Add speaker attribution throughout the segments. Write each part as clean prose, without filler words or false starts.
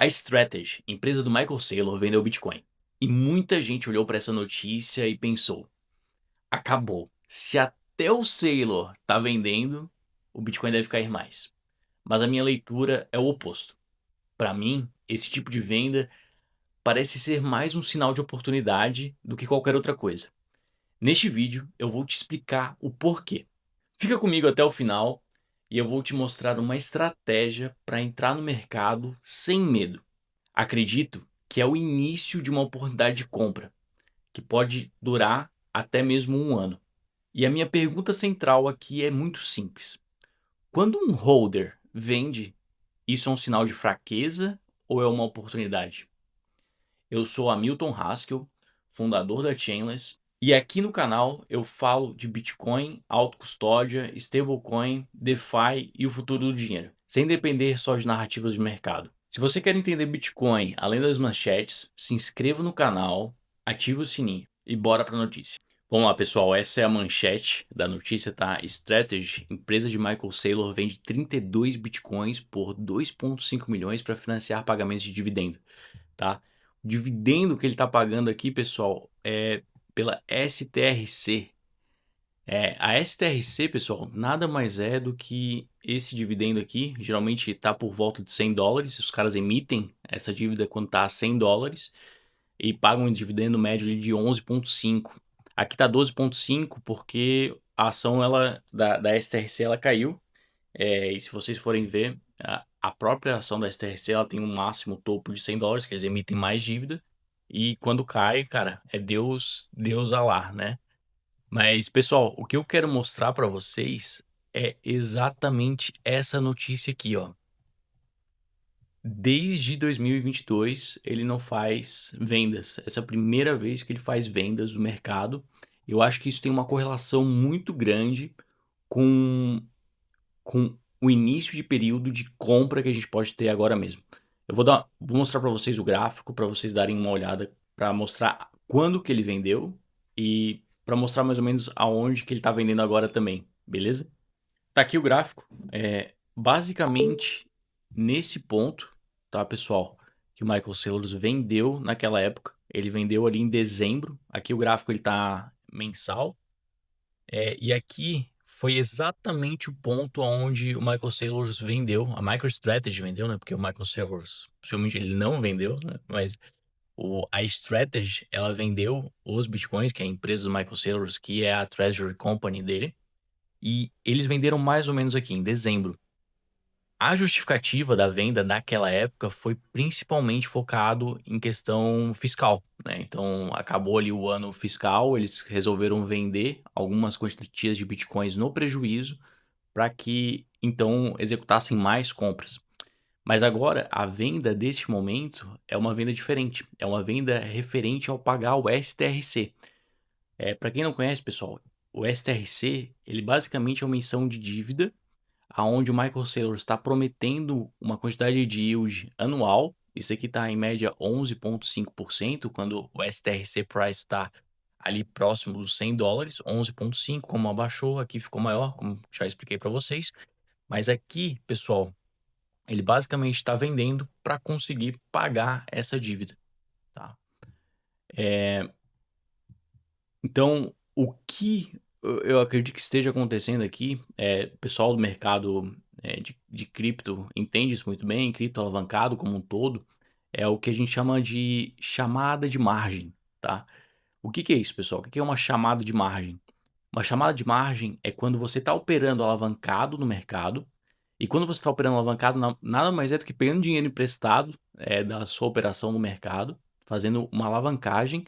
Speaker 1: A Strategy, empresa do Michael Saylor, vendeu Bitcoin. E muita gente olhou para essa notícia e pensou: acabou. Se até o Saylor tá vendendo, o Bitcoin deve cair mais. Mas a minha leitura é o oposto. Para mim, esse tipo de venda parece ser mais um sinal de oportunidade do que qualquer outra coisa. Neste vídeo, eu vou te explicar o porquê. Fica comigo até o final e eu vou te mostrar uma estratégia para entrar no mercado sem medo. Acredito que é o início de uma oportunidade de compra, que pode durar até mesmo um ano. E a minha pergunta central aqui é muito simples: quando um holder vende, isso é um sinal de fraqueza ou é uma oportunidade? Eu sou Hamilton Haskell, fundador da Chainless, e aqui no canal eu falo de Bitcoin, autocustódia, stablecoin, DeFi e o futuro do dinheiro, sem depender só de narrativas de mercado. Se você quer entender Bitcoin além das manchetes, se inscreva no canal, ative o sininho e bora para a notícia. Vamos lá, pessoal, essa é a manchete da notícia, tá? Strategy, empresa de Michael Saylor, vende 32 bitcoins por 2,5 milhões para financiar pagamentos de dividendo, tá? O dividendo que ele está pagando aqui, pessoal, é pela STRC. A STRC, pessoal, nada mais é do que esse dividendo aqui. Geralmente está por volta de $100. Os caras emitem essa dívida quando está a $100 e pagam um dividendo médio ali de 11,5. Aqui está 12,5 porque a ação da STRC ela caiu. E se vocês forem ver, a própria ação da STRC ela tem um máximo topo de $100, que eles emitem mais dívida. E quando cai, cara, é Deus Alá, né? Mas, pessoal, o que eu quero mostrar para vocês é exatamente essa notícia aqui, ó. Desde 2022, ele não faz vendas. Essa é a primeira vez que ele faz vendas no mercado. Eu acho que isso tem uma correlação muito grande com o início de período de compra que a gente pode ter agora mesmo. Eu vou mostrar para vocês o gráfico, para vocês darem uma olhada, para mostrar quando que ele vendeu e para mostrar mais ou menos aonde que ele está vendendo agora também, beleza? Tá aqui o gráfico. Basicamente, nesse ponto, tá, pessoal, que o Michael Saylor vendeu naquela época. Ele vendeu ali em dezembro. Aqui o gráfico ele tá mensal. E aqui foi exatamente o ponto onde o Michael Saylor vendeu, a MicroStrategy vendeu, né? Porque o Michael Saylor, possivelmente ele não vendeu, né? Mas a Strategy, ela vendeu os Bitcoins, que é a empresa do Michael Saylor, que é a Treasury Company dele, e eles venderam mais ou menos aqui em dezembro. A justificativa da venda naquela época foi principalmente focado em questão fiscal, né? Então, acabou ali o ano fiscal, eles resolveram vender algumas quantias de bitcoins no prejuízo para que então executassem mais compras. Mas agora a venda deste momento é uma venda diferente, é uma venda referente ao pagar o STRC. Para quem não conhece, pessoal, o STRC, ele basicamente é uma emissão de dívida aonde o Michael Saylor está prometendo uma quantidade de yield anual. Isso aqui está em média 11,5%, quando o STRC Price está ali próximo dos $100, 11,5%, como abaixou, aqui ficou maior, como já expliquei para vocês. Mas aqui, pessoal, ele basicamente está vendendo para conseguir pagar essa dívida, tá? Então, o que eu acredito que esteja acontecendo aqui, o pessoal do mercado de cripto entende isso muito bem, cripto alavancado como um todo, é o que a gente chama de chamada de margem, tá? O que que é isso, pessoal? O que que é uma chamada de margem? Uma chamada de margem é quando você está operando alavancado no mercado, e quando você está operando alavancado, nada mais é do que pegando dinheiro emprestado da sua operação no mercado, fazendo uma alavancagem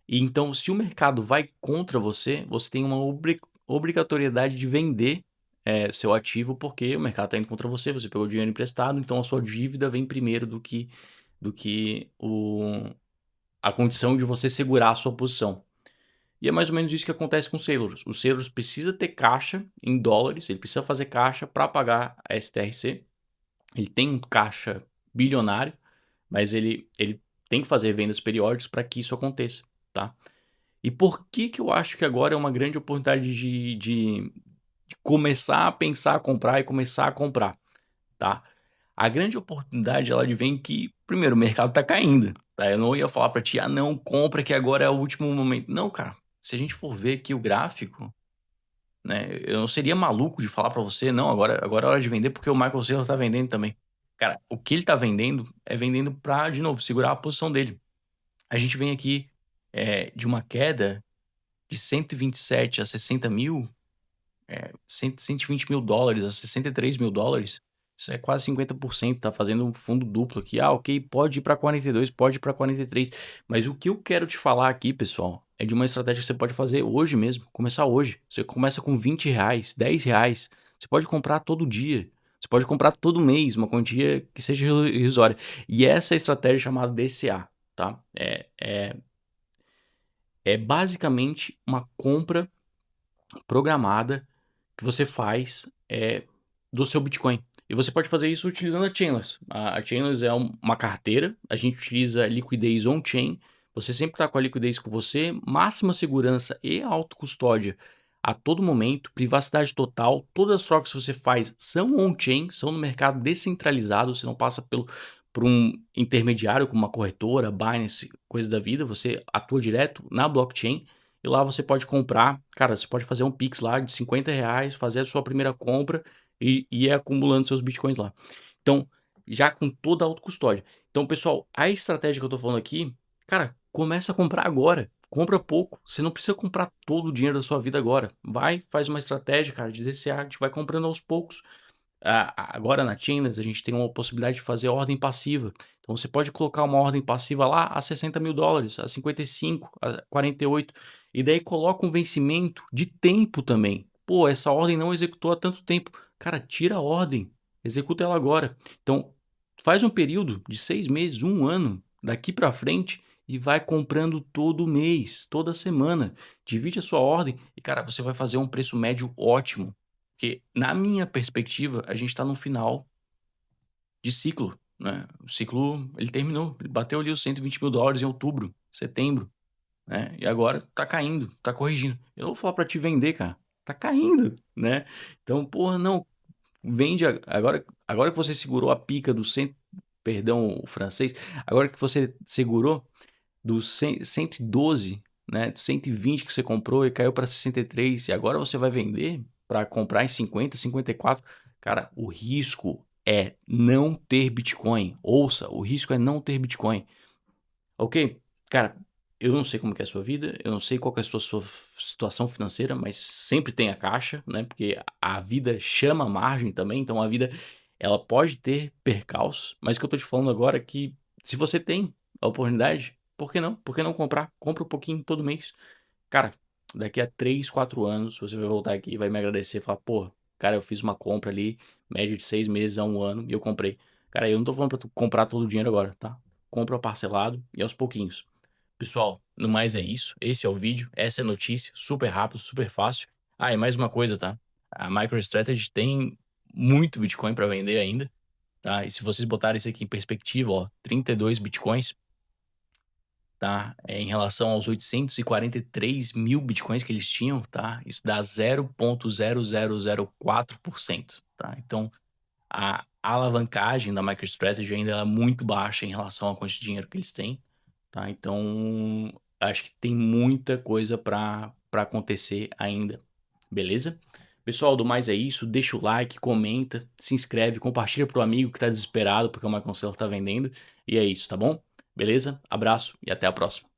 Speaker 1: e então, se o mercado vai contra você, você tem uma obrigatoriedade de vender seu ativo, porque o mercado está indo contra você, você pegou dinheiro emprestado, então a sua dívida vem primeiro do que a condição de você segurar a sua posição. E é mais ou menos isso que acontece com os Sailors. Os Sailors precisa ter caixa em dólares, ele precisa fazer caixa para pagar a STRC. Ele tem um caixa bilionário, mas ele tem que fazer vendas periódicas para que isso aconteça, tá? E por que que eu acho que agora é uma grande oportunidade de começar a pensar a comprar e começar a comprar, tá? A grande oportunidade ela advém que, primeiro, o mercado tá caindo, tá? Eu não ia falar pra ti: "Ah não, compra que agora é o último momento". Não, cara, se a gente for ver aqui o gráfico, né, eu não seria maluco de falar pra você: "Não, agora é hora de vender, porque o Michael Saylor tá vendendo também". Cara, o que ele tá vendendo, é vendendo pra, de novo, segurar a posição dele. A gente vem aqui, de uma queda de 127 a 60.000, $120.000 a $63.000, isso é quase 50%, tá fazendo um fundo duplo aqui. Ah, ok, pode ir para 42, pode ir para 43, mas o que eu quero te falar aqui, pessoal, é de uma estratégia que você pode fazer hoje mesmo, começar hoje. Você começa com R$ 20, R$ 10, você pode comprar todo dia, você pode comprar todo mês, uma quantia que seja irrisória. E essa é a estratégia chamada DCA, tá? É basicamente uma compra programada que você faz, do seu Bitcoin. E você pode fazer isso utilizando a Chainless. A Chainless é uma carteira, a gente utiliza liquidez on-chain, você sempre está com a liquidez com você, máxima segurança e autocustódia a todo momento, privacidade total, todas as trocas que você faz são on-chain, são no mercado descentralizado, você não passa por um intermediário como uma corretora, Binance, coisa da vida, você atua direto na blockchain e lá você pode comprar, cara, você pode fazer um Pix lá de R$ 50, fazer a sua primeira compra e ir acumulando seus bitcoins lá. Então, já com toda a autocustódia. Então, pessoal, a estratégia que eu tô falando aqui, cara, começa a comprar agora. Compra pouco. Você não precisa comprar todo o dinheiro da sua vida agora. Vai, faz uma estratégia, cara, de DCA, a gente vai comprando aos poucos. Agora na Chainless a gente tem uma possibilidade de fazer ordem passiva. Então você pode colocar uma ordem passiva lá a $60.000, a 55, a 48, e daí coloca um vencimento de tempo também. Pô, essa ordem não executou há tanto tempo. Cara, tira a ordem, executa ela agora. Então faz um período de 6 meses, um ano, daqui para frente e vai comprando todo mês, toda semana. Divide a sua ordem e, cara, você vai fazer um preço médio ótimo. Porque, na minha perspectiva, a gente está no final de ciclo, né? O ciclo, ele terminou, ele bateu ali os $120.000 em outubro, setembro, né? E agora tá caindo, tá corrigindo. Eu não vou falar para te vender, cara, tá caindo, né? Então, porra, não, vende agora que você segurou a pica do cento, perdão o francês, agora que você segurou dos 112, né, 120 que você comprou e caiu para 63 e agora você vai vender para comprar em 50, 54. Cara, o risco é não ter Bitcoin. Ouça, o risco é não ter Bitcoin. Ok? Cara, eu não sei como que é a sua vida, eu não sei qual que é a sua situação financeira, mas sempre tem a caixa, né? Porque a vida chama margem também, então a vida ela pode ter percalços, mas o que eu tô te falando agora é que se você tem a oportunidade, por que não? Por que não comprar? Compra um pouquinho todo mês. Cara, daqui a 3, 4 anos você vai voltar aqui e vai me agradecer e falar, pô, cara, eu fiz uma compra ali, média de 6 meses a um ano e eu comprei. Cara, eu não tô falando pra tu comprar todo o dinheiro agora, tá? Compra parcelado e aos pouquinhos. Pessoal, no mais é isso. Esse é o vídeo, essa é a notícia, super rápido, super fácil. Ah, e mais uma coisa, tá? A MicroStrategy tem muito Bitcoin para vender ainda, tá? E se vocês botarem isso aqui em perspectiva, ó, 32 Bitcoins, tá? Em relação aos 843 mil Bitcoins que eles tinham, tá? Isso dá 0,0004%, tá? Então, a alavancagem da MicroStrategy ainda é muito baixa em relação à quantidade de dinheiro que eles têm, tá? Então, acho que tem muita coisa para acontecer ainda, beleza? Pessoal, do mais é isso. Deixa o like, comenta, se inscreve, compartilha pro amigo que tá desesperado porque o Michael Saylor tá vendendo. E é isso, tá bom? Beleza? Abraço e até a próxima.